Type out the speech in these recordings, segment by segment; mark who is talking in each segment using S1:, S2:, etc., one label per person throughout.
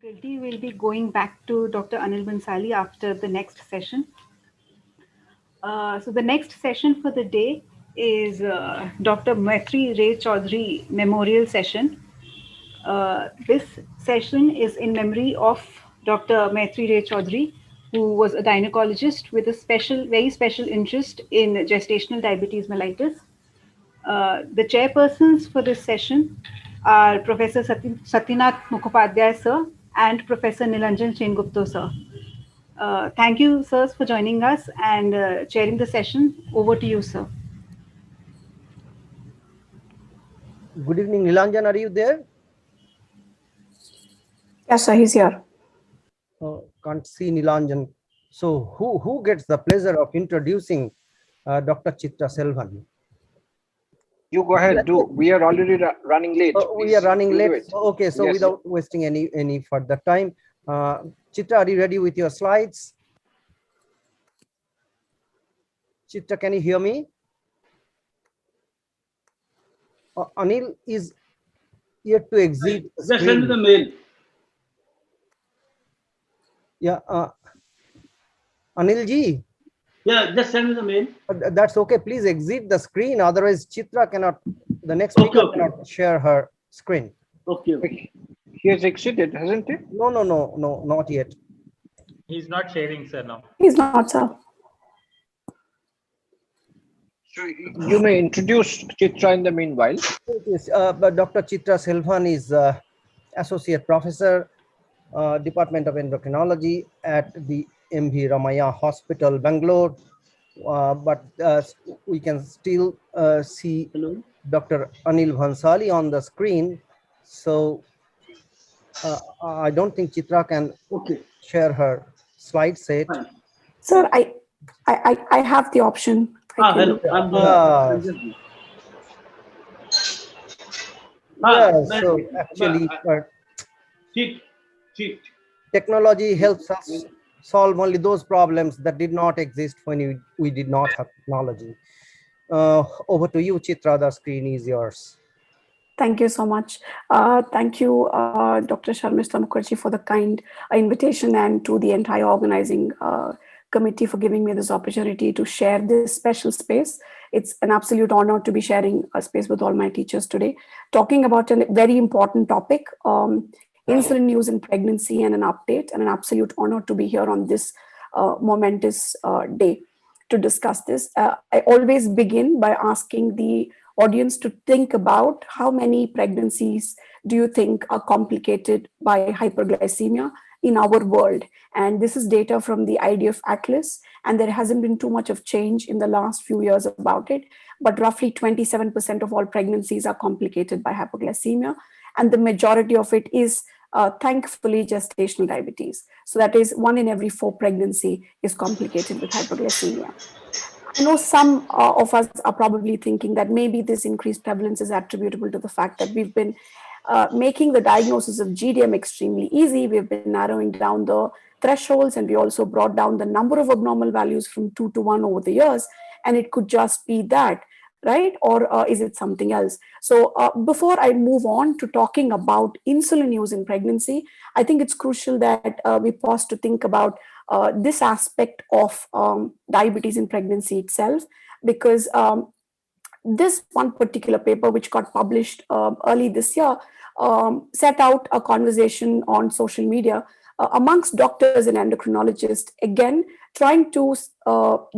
S1: Faculty will be going back to Dr. Anil Bansali after the next session. So the next session for the day is Dr. Maitri Ray Chaudhary Memorial Session. This session is in memory of Dr. Maitri Ray Chaudhary, who was a gynecologist with a very special interest in gestational diabetes mellitus. The chairpersons for this session are Professor Satyanath Mukhopadhyay sir and Professor Nilanjan Sengupta sir. Thank you, sirs, for joining us and chairing the session. Over to you, sir.
S2: Good evening, Nilanjan. Are you there?
S3: Yes, sir. He's here.
S2: Can't see Nilanjan. So who gets the pleasure of introducing Dr. Chitra Selvan?
S4: You go ahead. Do we are already running late?
S2: We are running late. Okay, so
S4: yes,
S2: without wasting any further time, Chitra, are you ready with your slides? Chitra, can you hear me? Anil is yet to exit.
S5: Just send me the mail.
S2: Yeah, Anil ji.
S5: Yeah, just send me the mail.
S2: That's okay. Please exit the screen. Otherwise, Chitra cannot. The next speaker cannot share her screen.
S4: Okay. He has exited, hasn't he?
S2: No, not yet.
S6: He's not sharing, sir, now.
S3: He's not, sir.
S4: So you may introduce Chitra in the meanwhile.
S2: Yes, but Dr. Chitra Selvan is Associate Professor, Department of Endocrinology at the M.V. Ramaya Hospital, Bangalore. But we can still see Dr. Anil Bansali on the screen. So I don't think Chitra can share her slide set.
S3: Sir, I have the option.
S5: Hello.
S2: So actually,
S5: cheat.
S2: Technology helps us solve only those problems that did not exist when we did not have technology. Over to you, Chitra. The screen is yours.
S3: Thank you so much. Thank you, Dr. Sharmistha Mukherjee, for the kind invitation, and to the entire organizing committee for giving me this opportunity to share this special space. It's an absolute honor to be sharing a space with all my teachers today, talking about a very important topic, insulin use in pregnancy, and an update, and an absolute honor to be here on this momentous day to discuss this. I always begin by asking the audience to think about how many pregnancies do you think are complicated by hyperglycemia in our world. And this is data from the IDF Atlas, and there hasn't been too much of change in the last few years about it, but roughly 27% of all pregnancies are complicated by hypoglycemia, and the majority of it is thankfully gestational diabetes. So that is 1 in every 4 pregnancy is complicated with hypoglycemia. I know some of us are probably thinking that maybe this increased prevalence is attributable to the fact that we've been making the diagnosis of GDM extremely easy. We've been narrowing down the thresholds, and we also brought down the number of abnormal values from 2 to 1 over the years. And it could just be that, right? Or is it something else? So before I move on to talking about insulin use in pregnancy, I think it's crucial that we pause to think about this aspect of diabetes in pregnancy itself, because this one particular paper, which got published early this year, set out a conversation on social media amongst doctors and endocrinologists, again, trying to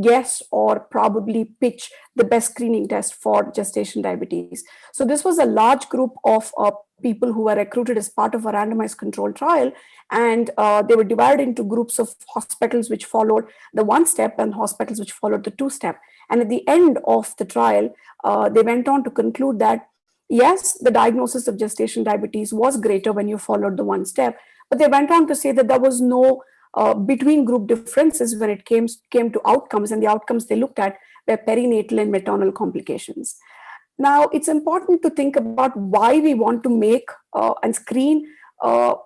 S3: guess or probably pitch the best screening test for gestation diabetes. So this was a large group of people who were recruited as part of a randomized controlled trial, and they were divided into groups of hospitals which followed the 1-step and hospitals which followed the 2-step. And at the end of the trial, they went on to conclude that, yes, the diagnosis of gestational diabetes was greater when you followed the 1-step, but they went on to say that there was no between group differences when it came to outcomes, and the outcomes they looked at were perinatal and maternal complications. Now, it's important to think about why we want to make and screen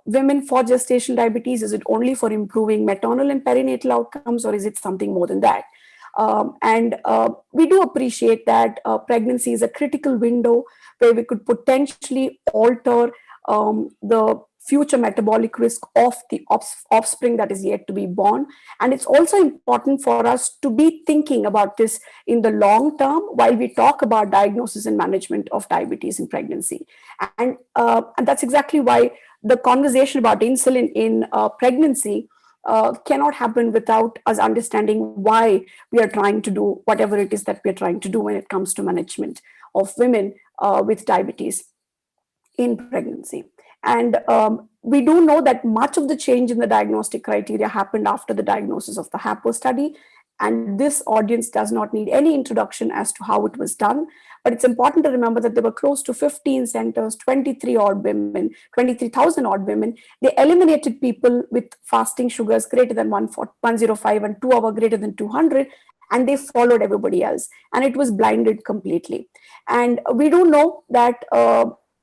S3: women for gestational diabetes. Is it only for improving maternal and perinatal outcomes, or is it something more than that? We do appreciate that pregnancy is a critical window where we could potentially alter the future metabolic risk of the offspring that is yet to be born. And it's also important for us to be thinking about this in the long term while we talk about diagnosis and management of diabetes in pregnancy. And that's exactly why the conversation about insulin in pregnancy cannot happen without us understanding why we are trying to do whatever it is that we are trying to do when it comes to management of women with diabetes in pregnancy. And we do know that much of the change in the diagnostic criteria happened after the diagnosis of the HAPO study. And this audience does not need any introduction as to how it was done. But it's important to remember that there were close to 15 centers, 23,000 odd women. They eliminated people with fasting sugars greater than 105 and 2 hour greater than 200, and they followed everybody else. And it was blinded completely. And we do know that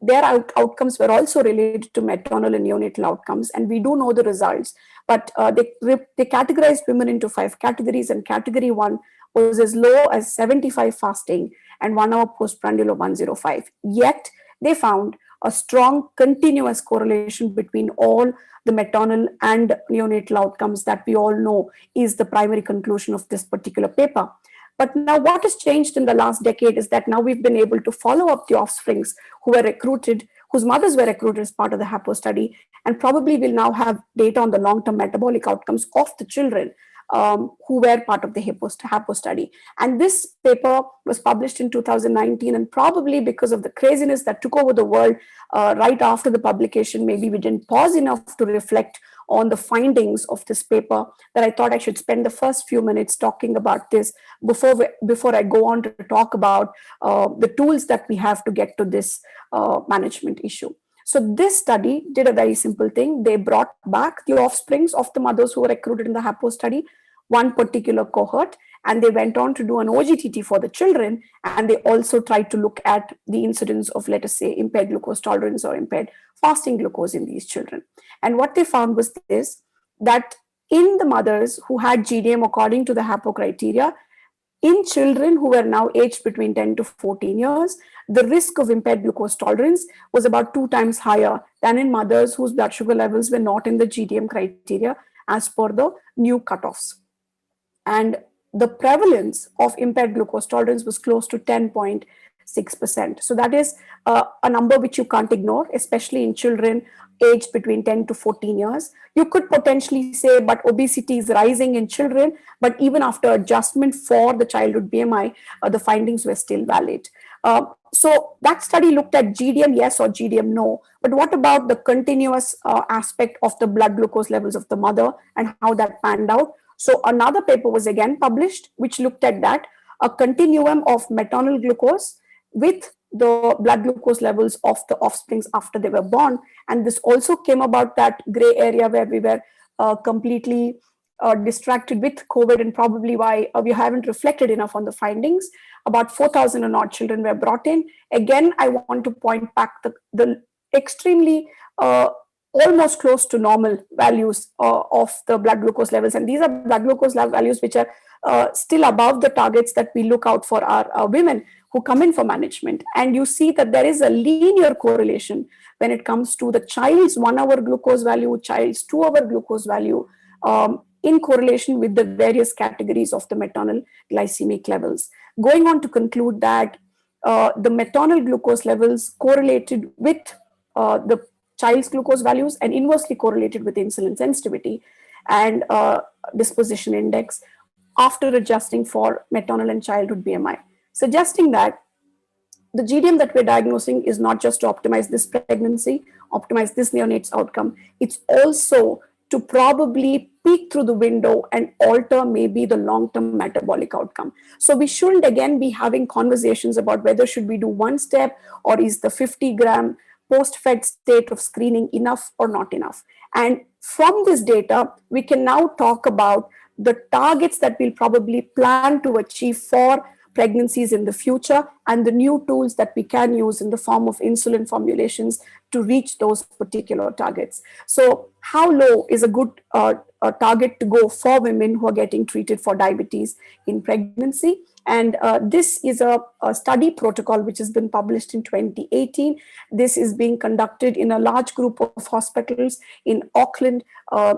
S3: their outcomes were also related to maternal and neonatal outcomes, and we do know the results. But they categorized women into 5 categories, and category 1 was as low as 75 fasting and 1 hour postprandial of 105. Yet they found a strong continuous correlation between all the maternal and neonatal outcomes that we all know is the primary conclusion of this particular paper. But now what has changed in the last decade is that now we've been able to follow up the offsprings who were recruited, whose mothers were recruited as part of the HAPO study, and probably will now have data on the long-term metabolic outcomes of the children who were part of the HAPO study. And this paper was published in 2019, and probably because of the craziness that took over the world right after the publication, maybe we didn't pause enough to reflect on the findings of this paper, that I thought I should spend the first few minutes talking about this before I go on to talk about the tools that we have to get to this management issue. So this study did a very simple thing. They brought back the offsprings of the mothers who were recruited in the HAPO study, one particular cohort, and they went on to do an OGTT for the children. And they also tried to look at the incidence of, let us say, impaired glucose tolerance or impaired fasting glucose in these children. And what they found was this, that in the mothers who had GDM according to the HAPO criteria, in children who were now aged between 10 to 14 years, the risk of impaired glucose tolerance was about 2 times higher than in mothers whose blood sugar levels were not in the GDM criteria as per the new cutoffs. And the prevalence of impaired glucose tolerance was close to 10.6%. So that is a number which you can't ignore, especially in children aged between 10 to 14 years. You could potentially say, but obesity is rising in children, but even after adjustment for the childhood BMI, the findings were still valid. So that study looked at GDM yes or GDM no, but what about the continuous aspect of the blood glucose levels of the mother and how that panned out? So another paper was again published, which looked at that, a continuum of maternal glucose with the blood glucose levels of the offsprings after they were born. And this also came about that gray area where we were completely distracted with COVID, and probably why we haven't reflected enough on the findings. About 4,000 and odd children were brought in. Again, I want to point back the extremely almost close to normal values of the blood glucose levels. And these are blood glucose values which are still above the targets that we look out for our women who come in for management. And you see that there is a linear correlation when it comes to the child's 1 hour glucose value, child's 2 hour glucose value, in correlation with the various categories of the maternal glycemic levels. Going on to conclude that the maternal glucose levels correlated with the child's glucose values and inversely correlated with insulin sensitivity and disposition index after adjusting for maternal and childhood BMI, suggesting that the GDM that we're diagnosing is not just to optimize this pregnancy, optimize this neonate's outcome, it's also to probably peek through the window and alter maybe the long-term metabolic outcome. So we shouldn't again be having conversations about whether should we do one step or is the 50-gram post-fed state of screening enough or not enough. And from this data, we can now talk about the targets that we'll probably plan to achieve for pregnancies in the future and the new tools that we can use in the form of insulin formulations to reach those particular targets. So how low is a good target to go for women who are getting treated for diabetes in pregnancy? And this is a study protocol which has been published in 2018. This is being conducted in a large group of hospitals in Auckland,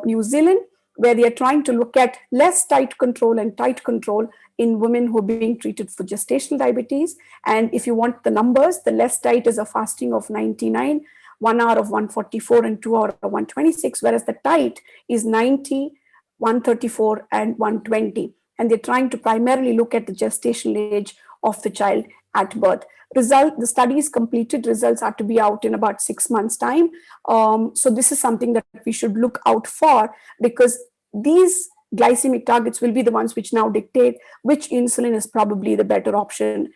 S3: New Zealand, where they are trying to look at less tight control and tight control in women who are being treated for gestational diabetes. And if you want the numbers, the less tight is a fasting of 99, 1 hour of 144, and 2 hour of 126, whereas the tight is 90, 134, and 120. And they're trying to primarily look at the gestational age of the child at birth. The study is completed, results are to be out in about 6 months' time. So this is something that we should look out for, because these glycemic targets will be the ones which now dictate which insulin is probably the better option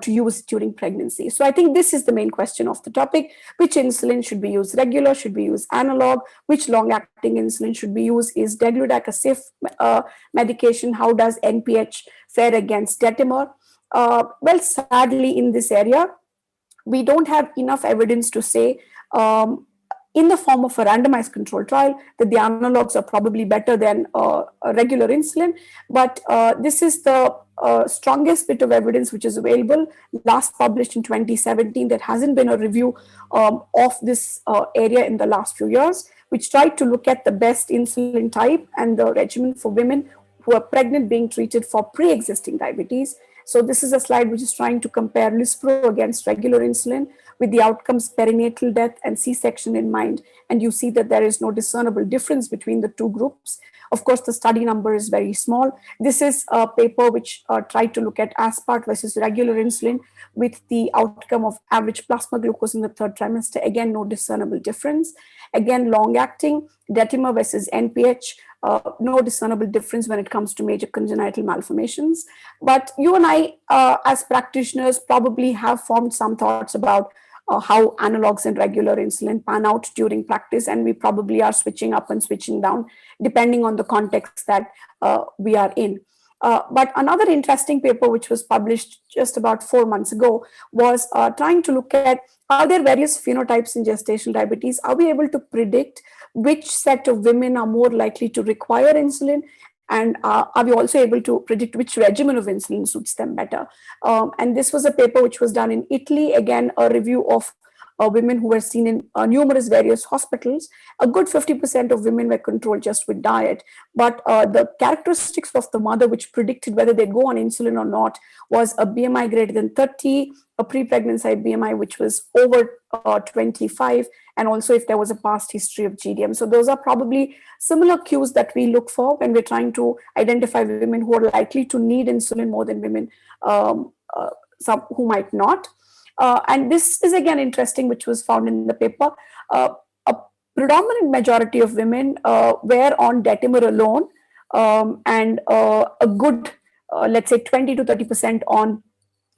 S3: to use during pregnancy. So I think this is the main question of the topic. Which insulin should be used regular? Should we use analog? Which long-acting insulin should we use? Is degludec a safe medication? How does NPH fare against detemir? Well, sadly, in this area, we don't have enough evidence to say in the form of a randomized control trial that the analogs are probably better than a regular insulin. But this is the strongest bit of evidence which is available, last published in 2017. There hasn't been a review of this area in the last few years, which tried to look at the best insulin type and the regimen for women who are pregnant being treated for pre-existing diabetes. So this is a slide which is trying to compare Lispro against regular insulin with the outcomes perinatal death and C-section in mind. And you see that there is no discernible difference between the two groups. Of course, the study number is very small. This is a paper which tried to look at aspart versus regular insulin with the outcome of average plasma glucose in the third trimester. Again, no discernible difference. Again, long-acting, detemir versus NPH, no discernible difference when it comes to major congenital malformations. But you and I, as practitioners, probably have formed some thoughts about how analogs and regular insulin pan out during practice, and we probably are switching up and switching down depending on the context that we are in. But another interesting paper which was published just about 4 months ago was trying to look at, are there various phenotypes in gestational diabetes? Are we able to predict which set of women are more likely to require insulin? And are we also able to predict which regimen of insulin suits them better? And this was a paper which was done in Italy, again, a review of women who were seen in numerous various hospitals. A good 50% of women were controlled just with diet. But the characteristics of the mother which predicted whether they'd go on insulin or not was a BMI greater than 30, a pre-pregnancy BMI which was over 25, and also if there was a past history of GDM. So those are probably similar cues that we look for when we're trying to identify women who are likely to need insulin more than women some who might not. And this is again interesting, which was found in the paper. A predominant majority of women were on detemir alone, and a good, let's say 20 to 30% on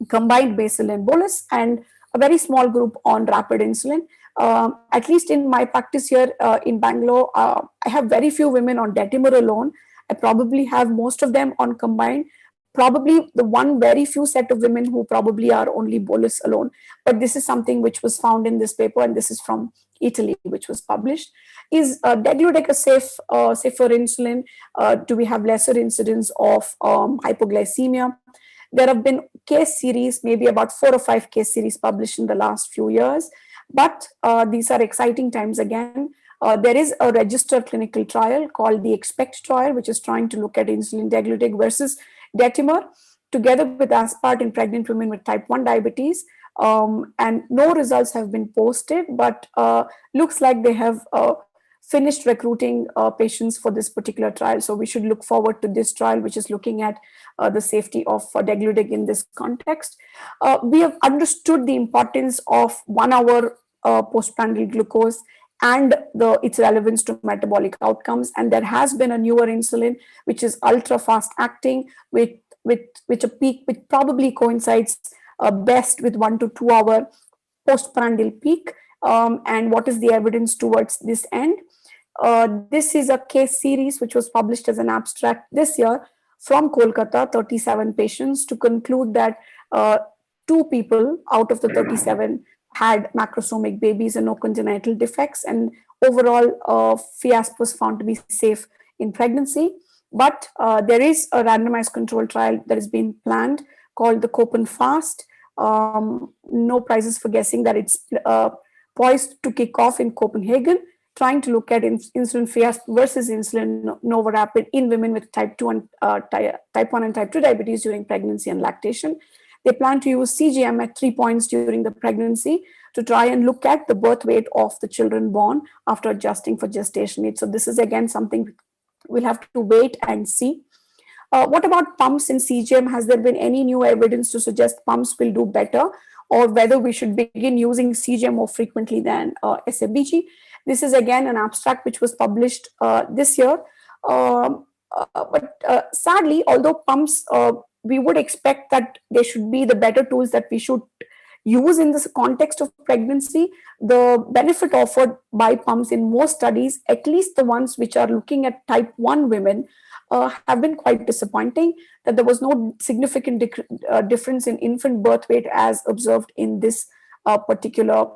S3: combined basal and bolus, and a very small group on rapid insulin. At least in my practice here in Bangalore, I have very few women on detemir alone. I probably have most of them on combined. Probably the one very few set of women who probably are only bolus alone. But this is something which was found in this paper, and this is from Italy, which was published. Is degludec a safer insulin? Do we have lesser incidence of hypoglycemia? There have been case series, maybe about 4 or 5 case series published in the last few years. But these are exciting times again. There is a registered clinical trial called the EXPECT trial, which is trying to look at insulin degludec versus detemir together with aspart in pregnant women with type 1 diabetes. And no results have been posted, but looks like they have finished recruiting patients for this particular trial. So we should look forward to this trial, which is looking at the safety of degludec in this context. We have understood the importance of 1 hour postprandial glucose and its relevance to metabolic outcomes. And there has been a newer insulin, which is ultra fast acting, with a peak which probably coincides best with 1 to 2 hour postprandial peak. And what is the evidence towards this end? This is a case series which was published as an abstract this year. from Kolkata, 37 patients, to conclude that 2 people out of the 37 had macrosomic babies and no congenital defects, and overall FIASP was found to be safe in pregnancy. But there is a randomized control trial that has been planned called the COPEN-FAST. No prizes for guessing that it's poised to kick off in Copenhagen, trying to look at insulin FIASP versus insulin Novorapid in women with type 2 and type 1 and type 2 diabetes during pregnancy and lactation. They plan to use CGM at 3 points during the pregnancy to try and look at the birth weight of the children born after adjusting for gestation age. So this is again something we'll have to wait and see. What about pumps in CGM? Has there been any new evidence to suggest pumps will do better, or whether we should begin using CGM more frequently than SFBG? This is again an abstract which was published this year. But sadly, although pumps, we would expect that they should be the better tools that we should use in this context of pregnancy, the benefit offered by pumps in most studies, at least the ones which are looking at type 1 women, have been quite disappointing, that there was no significant difference in infant birth weight as observed in this particular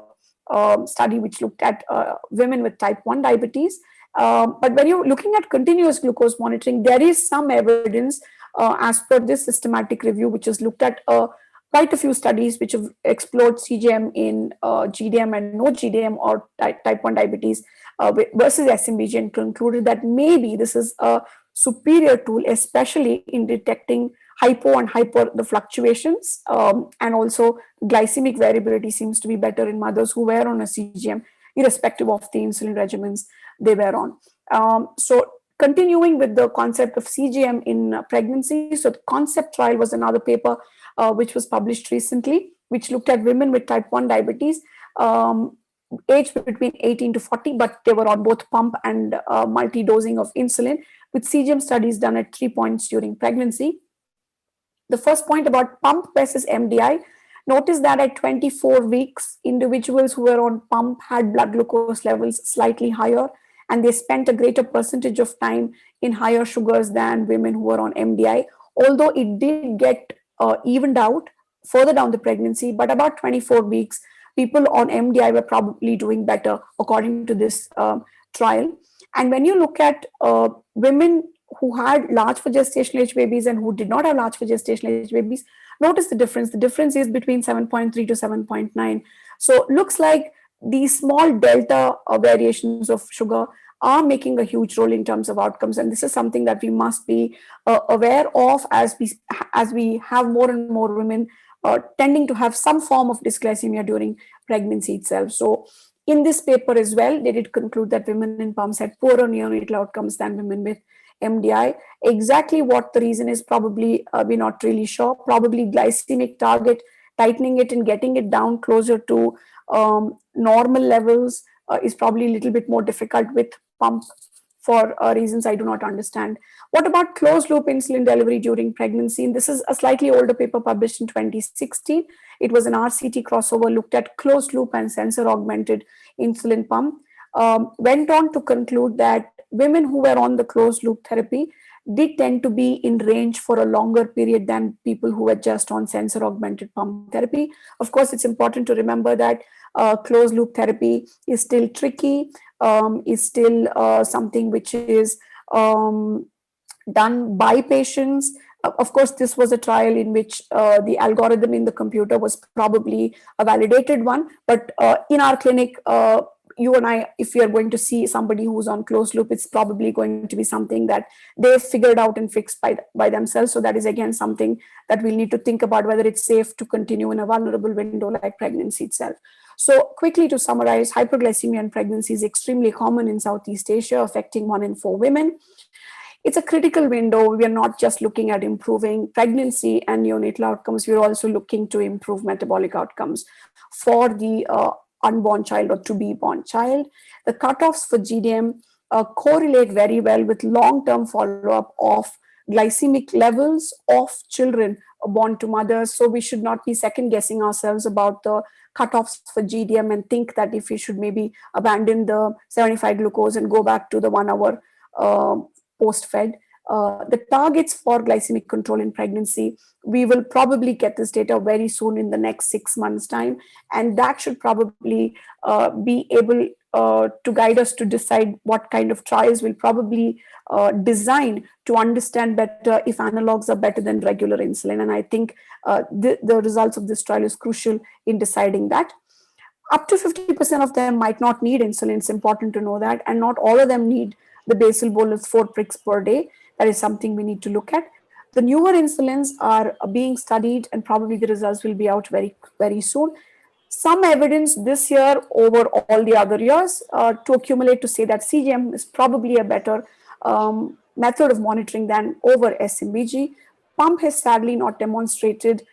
S3: study which looked at women with type 1 diabetes. But when you're looking at continuous glucose monitoring, there is some evidence as per this systematic review, which has looked at quite a few studies which have explored CGM in GDM and no GDM or type 1 diabetes versus SMBG, and concluded that maybe this is a superior tool, especially in detecting hypo and hyper the fluctuations, and also glycemic variability seems to be better in mothers who were on a CGM, irrespective of the insulin regimens they were on. So continuing with the concept of CGM in pregnancy, so the concept trial was another paper which was published recently, which looked at women with type 1 diabetes, aged between 18 to 40, but they were on both pump and multi-dosing of insulin, with CGM studies done at 3 points during pregnancy. The first point about pump versus MDI, notice that at 24 weeks, individuals who were on pump had blood glucose levels slightly higher, and they spent a greater percentage of time in higher sugars than women who were on MDI, although it did get evened out further down the pregnancy. But about 24 weeks, people on MDI were probably doing better according to this trial. And when you look at women who had large for gestational age babies and who did not have large for gestational age babies, notice the difference. The difference is between 7.3 to 7.9. So looks like these small delta variations of sugar are making a huge role in terms of outcomes. And this is something that we must be aware of as we have more and more women tending to have some form of dysglycemia during pregnancy itself. So in this paper as well, they did conclude that women in pumps had poorer neonatal outcomes than women with MDI. Exactly what the reason is, probably we're not really sure. Probably glycemic target, tightening it and getting it down closer to normal levels is probably a little bit more difficult with pump for reasons I do not understand. What about closed loop insulin delivery during pregnancy? And this is a slightly older paper published in 2016. It was an RCT crossover, looked at closed loop and sensor augmented insulin pump. Went on to conclude that women who were on the closed loop therapy did tend to be in range for a longer period than people who were just on sensor augmented pump therapy. Of course, it's important to remember that closed loop therapy is still tricky, is still something which is done by patients. Of course, this was a trial in which the algorithm in the computer was probably a validated one, but in our clinic, you and I, if we are going to see somebody who's on closed loop, it's probably going to be something that they've figured out and fixed by themselves. So that is again something that we'll need to think about, whether it's safe to continue in a vulnerable window like pregnancy itself. So quickly to summarize, hyperglycemia in pregnancy is extremely common in Southeast Asia, affecting 1 in 4 women. It's a critical window. We are not just looking at improving pregnancy and neonatal outcomes. We're also looking to improve metabolic outcomes for the unborn child or to be born child. The cutoffs for GDM correlate very well with long-term follow-up of glycemic levels of children born to mothers. So we should not be second guessing ourselves about the cutoffs for GDM and think that if we should maybe abandon the 75 glucose and go back to the 1 hour post-fed. the targets for glycemic control in pregnancy, we will probably get this data very soon in the next 6 months' time. And that should probably be able to guide us to decide what kind of trials we'll probably design to understand better if analogs are better than regular insulin. And I think the results of this trial is crucial in deciding that. Up to 50% of them might not need insulin. It's important to know that. And not all of them need the basal bolus 4 pricks per day. That is something we need to look at. The newer insulins are being studied, and probably the results will be out very, very soon. Some evidence this year over all the other years to accumulate to say that CGM is probably a better method of monitoring than over SMBG. Pump has sadly not demonstrated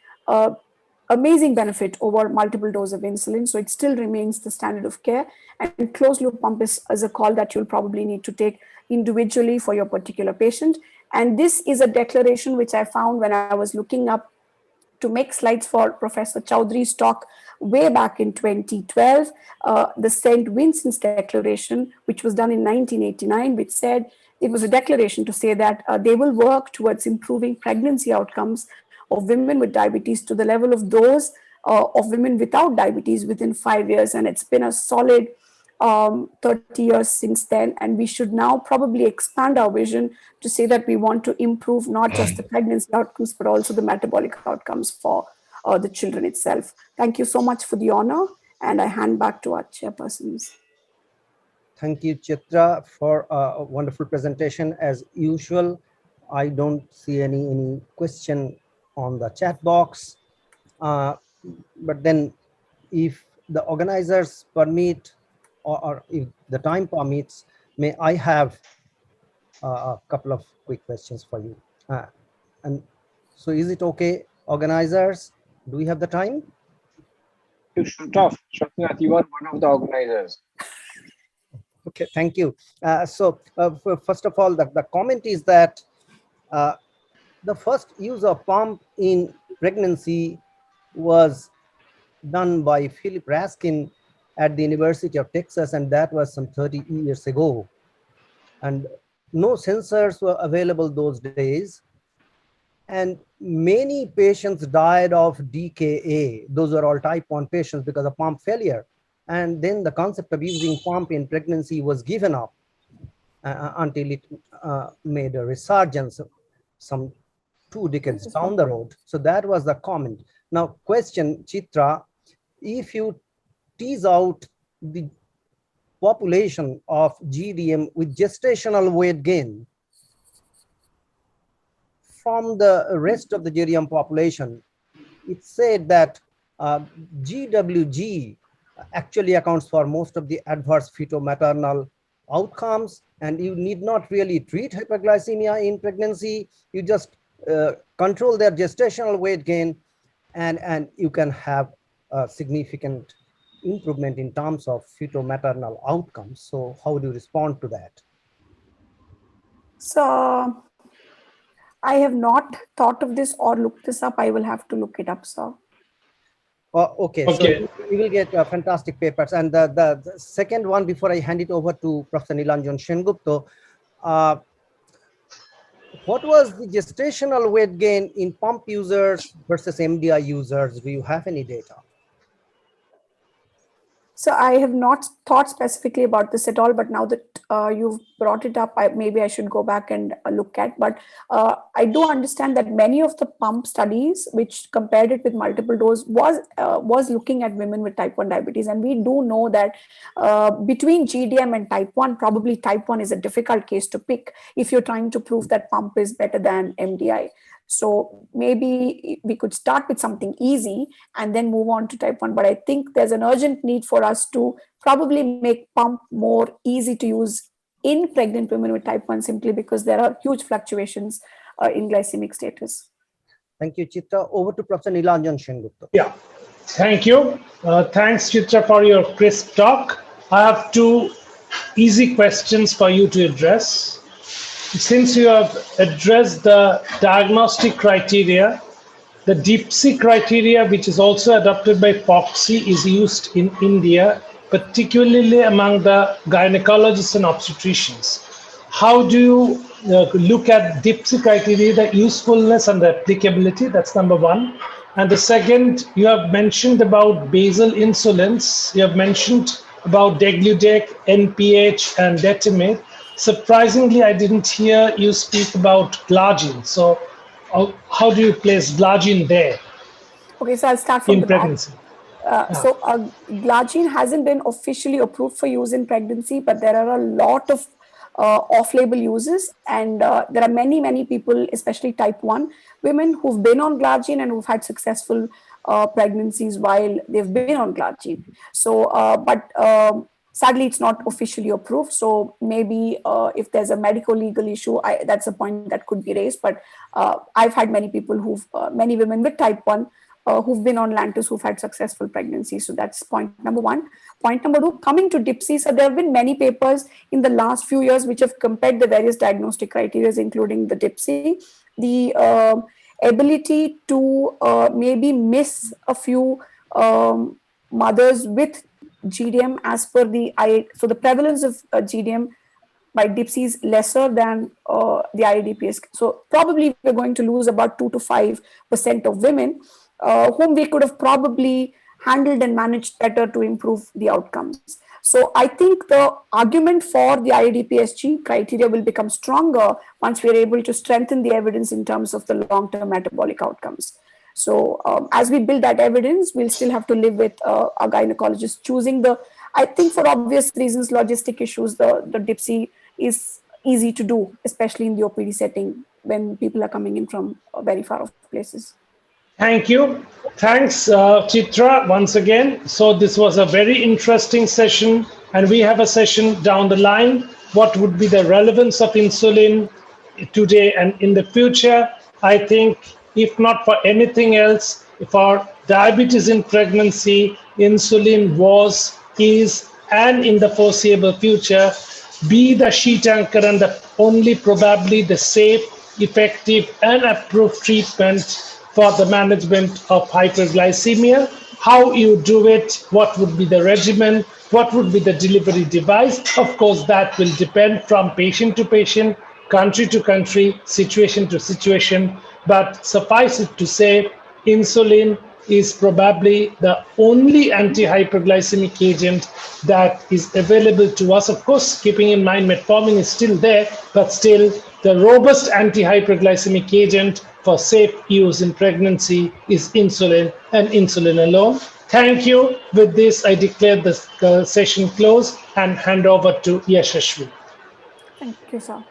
S3: amazing benefit over multiple dose of insulin, so it still remains the standard of care. And closed loop pump is a call that you'll probably need to take individually for your particular patient. And this is a declaration which I found when I was looking up to make slides for Professor Chowdhury's talk way back in 2012, the St. Vincent's Declaration, which was done in 1989, which said, it was a declaration to say that they will work towards improving pregnancy outcomes of women with diabetes to the level of those of women without diabetes within 5 years. And it's been a solid 30 years since then. And we should now probably expand our vision to say that we want to improve not just the pregnancy outcomes, but also the metabolic outcomes for the children itself. Thank you so much for the honor. And I hand back to our chairpersons.
S2: Thank you, Chitra, for a wonderful presentation. As usual, I don't see any question on the chat box. But then if the organizers permit, or if the time permits, may I have a couple of quick questions for you. And so is it okay, organizers? Do we have the time?
S4: To shoot off, Shwetanath, you are one of the organizers.
S2: Okay, thank you. First of all, the comment is that the first use of pump in pregnancy was done by Philip Raskin at the University of Texas, and that was some 30 years ago. And no sensors were available those days. And many patients died of DKA. Those are all type 1 patients because of pump failure. And then the concept of using pump in pregnancy was given up until it made a resurgence some 2 decades down the road. So that was the comment. Now, question, Chitra, if you tease out the population of GDM with gestational weight gain from the rest of the GDM population, it said that GWG actually accounts for most of the adverse feto-maternal outcomes, and you need not really treat hyperglycemia in pregnancy. You just control their gestational weight gain, and you can have a significant improvement in terms of feto-maternal outcomes. So how do you respond to that?
S3: So I have not thought of this or looked this up. I will have to look it up, sir.
S2: Okay, so we will get fantastic papers. And the second one, before I hand it over to Professor Nilanjan Sengupta, what was the gestational weight gain in pump users versus MDI users? Do you have any data?
S3: So I have not thought specifically about this at all, but now that you've brought it up, maybe I should go back and look at. But I do understand that many of the pump studies, which compared it with multiple dose, was looking at women with type 1 diabetes. And we do know that between GDM and type 1, probably type 1 is a difficult case to pick if you're trying to prove that pump is better than MDI. So maybe we could start with something easy and then move on to type 1. But I think there's an urgent need for us to probably make pump more easy to use in pregnant women with type 1, simply because there are huge fluctuations in glycemic status.
S2: Thank you, Chitra. Over to Professor Nilanjan Sengupta.
S7: Yeah, thank you. Thanks, Chitra, for your crisp talk. I have 2 easy questions for you to address. Since you have addressed the diagnostic criteria, the DIPSI criteria, which is also adopted by POXI, is used in India, particularly among the gynecologists and obstetricians. How do you look at DIPSI criteria, the usefulness and the applicability. That's number one. And the second, you have mentioned about basal insulins. You have mentioned about degludec, NPH, and detamate. Surprisingly, I didn't hear you speak about glargine. So how do you place glargine there
S3: Okay, so I'll start from
S7: in
S3: the back.
S7: pregnancy?
S3: So glargine hasn't been officially approved for use in pregnancy, but there are a lot of off-label uses, and there are many people, especially type 1 women, who've been on glargine and who've had successful pregnancies while they've been on glargine. So, sadly, it's not officially approved. So maybe if there's a medico-legal issue, that's a point that could be raised. But I've had many people many women with type 1 who've been on Lantus who've had successful pregnancies. So that's point number one. Point number two, coming to DIPSI, so there have been many papers in the last few years which have compared the various diagnostic criteria, including the DIPSI. The ability to maybe miss a few mothers with GDM as per so the prevalence of GDM by DIPSI is lesser than the IADPS. So probably we're going to lose about 2 to 5% of women whom we could have probably handled and managed better to improve the outcomes. So I think the argument for the IADPSG criteria will become stronger once we're able to strengthen the evidence in terms of the long-term metabolic outcomes. So as we build that evidence, we'll still have to live with a gynecologist choosing I think for obvious reasons, logistic issues, the DIPSI is easy to do, especially in the OPD setting when people are coming in from very far off places.
S7: Thank you. Thanks, Chitra, once again. So this was a very interesting session, and we have a session down the line. What would be the relevance of insulin today and in the future? I think if not for anything else, for diabetes in pregnancy, insulin was, is, and in the foreseeable future, be the sheet anchor and the only probably the safe, effective, and approved treatment for the management of hyperglycemia. How you do it, what would be the regimen, what would be the delivery device? Of course, that will depend from patient to patient, country to country, situation to situation. But suffice it to say, insulin is probably the only anti-hyperglycemic agent that is available to us. Of course, keeping in mind metformin is still there, but still the robust anti-hyperglycemic agent for safe use in pregnancy is insulin and insulin alone. Thank you. With this, I declare the session closed and hand over to Yashashvi.
S3: Thank you, sir.